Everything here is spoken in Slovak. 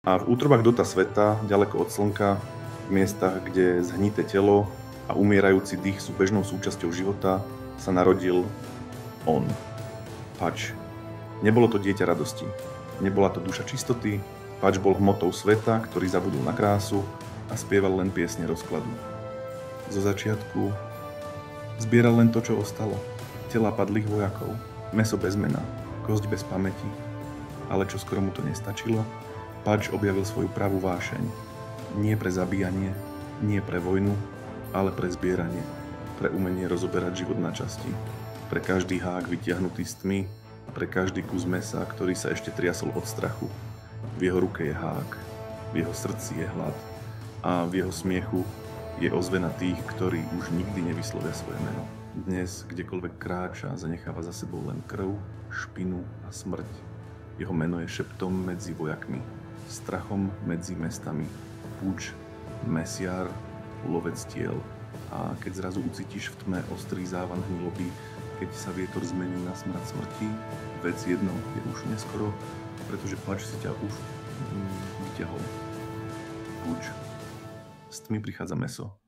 A v útrobách Dota sveta, ďaleko od slnka, v miestach, kde zhnité telo a umierajúci dých sú bežnou súčasťou života, sa narodil on, Patch. Nebolo to dieťa radosti, nebola to duša čistoty, Patch bol hmotou sveta, ktorý zabudol na krásu a spieval len piesne rozkladu. Zo začiatku zbieral len to, čo ostalo. Tela padlých vojakov, mäso bez mena, kosť bez pamäti. Ale čo skoro mu to nestačilo, Patch objavil svoju pravú vášeň. Nie pre zabíjanie, nie pre vojnu, ale pre zbieranie, pre umenie rozoberať život na časti, pre každý hák vytiahnutý z tmy, pre každý kus mesa, ktorý sa ešte triasol od strachu. V jeho ruke je hák, v jeho srdci je hlad a v jeho smiechu je ozvena tých, ktorí už nikdy nevyslovia svoje meno. Dnes, kdekoľvek kráča, zanecháva za sebou len krv, špinu a smrť. Jeho meno je šeptom medzi vojakmi, strachom medzi mestami, púč, mesiar, lovec tiel. A keď zrazu ucítiš v tme ostrý závan hniloby, keď sa vietor zmení na smrad smrti, vec jedno, je už neskoro, pretože Patch si ťa už vyťahol. Púč, s tmy prichádza mäso.